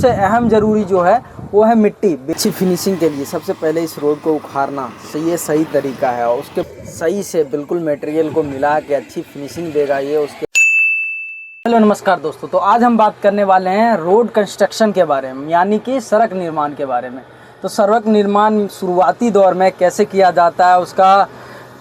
सबसे अहम ज़रूरी जो है वो है मिट्टी। अच्छी फिनिशिंग के लिए सबसे पहले इस रोड को उखाड़ना ये सही तरीका है, और उसके सही से बिल्कुल मटेरियल को मिला के अच्छी फिनिशिंग देगा ये उसके। हेलो नमस्कार दोस्तों, तो आज हम बात करने वाले हैं रोड कंस्ट्रक्शन के बारे में, यानी कि सड़क निर्माण के बारे में। तो सड़क निर्माण शुरुआती दौर में कैसे किया जाता है, उसका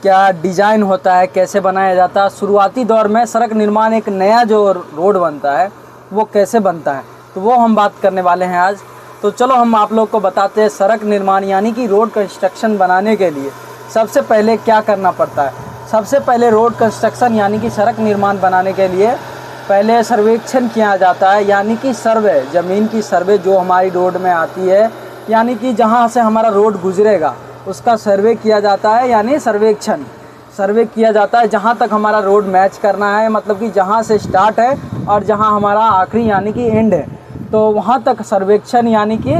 क्या डिज़ाइन होता है, कैसे बनाया जाता है। शुरुआती दौर में सड़क निर्माण एक नया जो रोड बनता है वो कैसे बनता है, तो वो हम बात करने वाले हैं आज। तो चलो हम आप लोग को बताते हैं सड़क निर्माण यानी कि रोड कंस्ट्रक्शन बनाने के लिए सबसे पहले क्या करना पड़ता है। सबसे पहले रोड कंस्ट्रक्शन यानी कि सड़क निर्माण बनाने के लिए पहले सर्वेक्षण किया जाता है, यानी कि सर्वे, ज़मीन की सर्वे जो हमारी रोड में आती है, यानी कि जहाँ से हमारा रोड गुजरेगा उसका सर्वे किया जाता है, यानी सर्वे किया जाता है जहाँ तक हमारा रोड मैच करना है, मतलब कि जहाँ से स्टार्ट है और जहाँ हमारा आखिरी यानी कि एंड है, तो वहाँ तक सर्वेक्षण यानी कि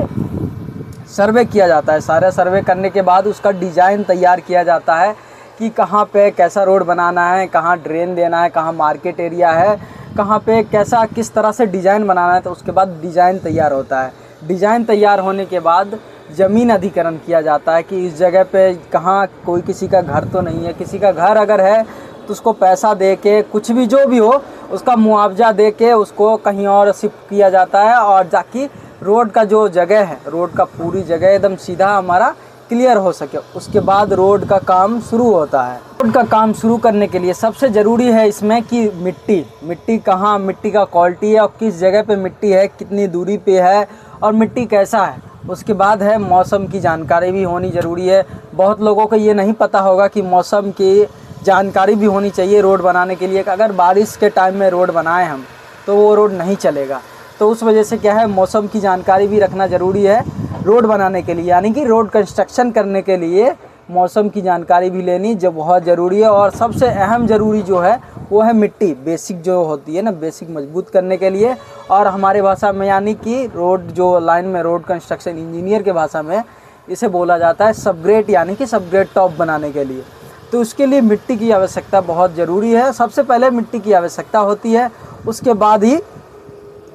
सर्वे किया जाता है। सारे सर्वे करने के बाद उसका डिज़ाइन तैयार किया जाता है कि कहाँ पे कैसा रोड बनाना है, कहाँ ड्रेन देना है, कहाँ मार्केट एरिया है, कहाँ पे कैसा किस तरह से डिज़ाइन बनाना है। तो उसके बाद डिज़ाइन तैयार होता है। डिज़ाइन तैयार होने के बाद ज़मीन अधिग्रहण किया जाता है कि इस जगह पे कहाँ कोई किसी का घर तो नहीं है। किसी का घर अगर है तो उसको पैसा दे के, कुछ भी जो भी हो उसका मुआवजा दे के उसको कहीं और शिफ्ट किया जाता है, और ताकि रोड का जो जगह है, रोड का पूरी जगह एकदम सीधा हमारा क्लियर हो सके। उसके बाद रोड का काम शुरू होता है। रोड का काम शुरू करने के लिए सबसे ज़रूरी है इसमें कि मिट्टी कहाँ, मिट्टी का क्वालिटी है और किस जगह पे मिट्टी है, कितनी दूरी पे है और मिट्टी कैसा है। उसके बाद है मौसम की जानकारी भी होनी ज़रूरी है। बहुत लोगों को ये नहीं पता होगा कि मौसम की जानकारी भी होनी चाहिए रोड बनाने के लिए। अगर बारिश के टाइम में रोड बनाएं हम तो वो रोड नहीं चलेगा। तो उस वजह से क्या है, मौसम की जानकारी भी रखना ज़रूरी है रोड बनाने के लिए, यानी कि रोड कंस्ट्रक्शन करने के लिए मौसम की जानकारी भी लेनी जो बहुत ज़रूरी है। और सबसे अहम ज़रूरी जो है वो है मिट्टी, बेसिक जो होती है ना, बेसिक मजबूत करने के लिए। और हमारे भाषा में यानी कि रोड जो लाइन में रोड कंस्ट्रक्शन इंजीनियर के भाषा में इसे बोला जाता है सबग्रेड, यानी कि सबग्रेड टॉप बनाने के लिए। तो उसके लिए मिट्टी की आवश्यकता बहुत ज़रूरी है। सबसे पहले मिट्टी की आवश्यकता होती है, उसके बाद ही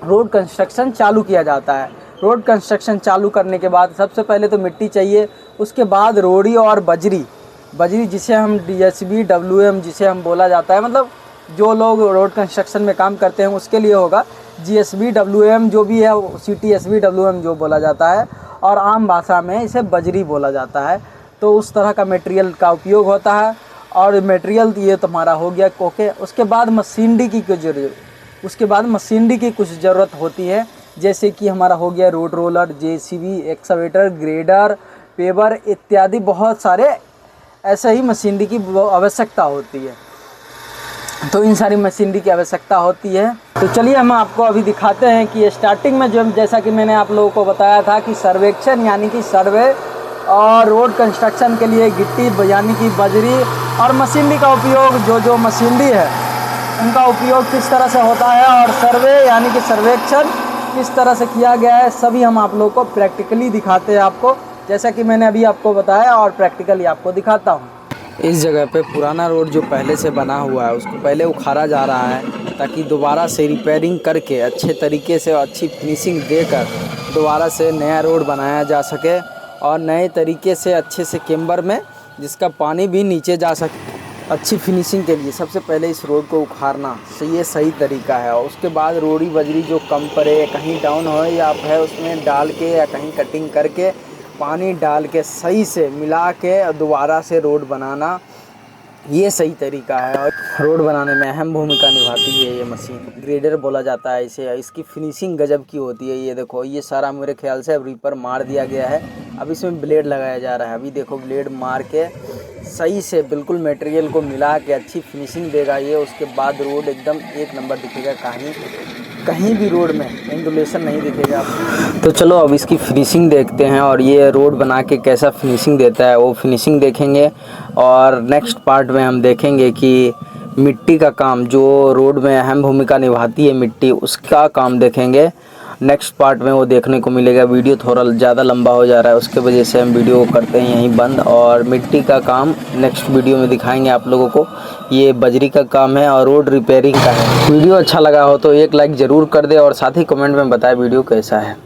रोड कंस्ट्रक्शन चालू किया जाता है। रोड कंस्ट्रक्शन चालू करने के बाद सबसे पहले तो मिट्टी चाहिए, उसके बाद रोड़ी और बजरी जिसे हम DSB WM जिसे हम बोला जाता है, मतलब जो लोग रोड कंस्ट्रक्शन में काम करते हैं उसके लिए होगा GSB WM जो भी है, CTSB WM जो बोला जाता है, और आम भाषा में इसे बजरी बोला जाता है। तो उस तरह का मटेरियल का उपयोग होता है। और मटेरियल ये तुम्हारा हो गया ओके। उसके बाद मशीनरी की कुछ ज़रूरत होती है, जैसे कि हमारा हो गया road roller, JCB, excavator, grader, paver इत्यादि बहुत सारे ऐसे ही मशीनरी की आवश्यकता होती है। तो इन सारी मशीनरी की आवश्यकता होती है। तो चलिए हम आपको अभी दिखाते हैं कि स्टार्टिंग में जो, जैसा कि मैंने आप लोगों को बताया था कि सर्वेक्षण यानी कि सर्वे, और रोड कंस्ट्रक्शन के लिए गिट्टी यानी कि बजरी, और मशीनरी का उपयोग जो मशीनरी है उनका उपयोग किस तरह से होता है, और सर्वे यानी कि सर्वेक्षण किस तरह से किया गया है, सभी हम आप लोगों को प्रैक्टिकली दिखाते हैं आपको, जैसा कि मैंने अभी आपको बताया और प्रैक्टिकली आपको दिखाता हूँ। इस जगह पे पुराना रोड जो पहले से बना हुआ है उसको पहले उखाड़ा जा रहा है, ताकि दोबारा से रिपेयरिंग करके अच्छे तरीके से और अच्छी फिनिशिंग देकर दोबारा से नया रोड बनाया जा सके, और नए तरीके से अच्छे से केम्बर में जिसका पानी भी नीचे जा सके। अच्छी फिनिशिंग के लिए सबसे पहले इस रोड को उखाड़ना ये सही तरीका है, और उसके बाद रोड़ी बजरी जो कम पड़े, कहीं डाउन हो या है उसमें डाल के, या कहीं कटिंग करके पानी डाल के सही से मिला के दोबारा से रोड बनाना, ये सही तरीका है। और रोड बनाने में अहम भूमिका निभाती है ये मशीन, ग्रेडर बोला जाता है इसे। इसकी फिनिशिंग गजब की होती है। ये देखो, ये सारा मेरे ख्याल से अब रीपर मार दिया गया है, अब इसमें ब्लेड लगाया जा रहा है। अभी देखो ब्लेड मार के सही से बिल्कुल मटेरियल को मिला के अच्छी फिनिशिंग देगा ये। उसके बाद रोड एकदम एक नंबर दिखेगा, कहीं भी रोड में इंडुलेशन नहीं दिखेगा। तो चलो अब इसकी फिनिशिंग देखते हैं, और ये रोड बना के कैसा फिनिशिंग देता है वो फिनिशिंग देखेंगे। और नेक्स्ट पार्ट में हम देखेंगे कि मिट्टी का काम जो रोड में अहम भूमिका निभाती है, मिट्टी, उसका काम देखेंगे। नेक्स्ट पार्ट में वो देखने को मिलेगा। वीडियो थोड़ा ज़्यादा लंबा हो जा रहा है, उसके वजह से हम वीडियो करते हैं यहीं बंद, और मिट्टी का काम नेक्स्ट वीडियो में दिखाएंगे आप लोगों को। ये बजरी का काम है और रोड रिपेयरिंग का है। वीडियो अच्छा लगा हो तो एक लाइक ज़रूर कर दे, और साथ ही कमेंट में बताएं वीडियो कैसा है।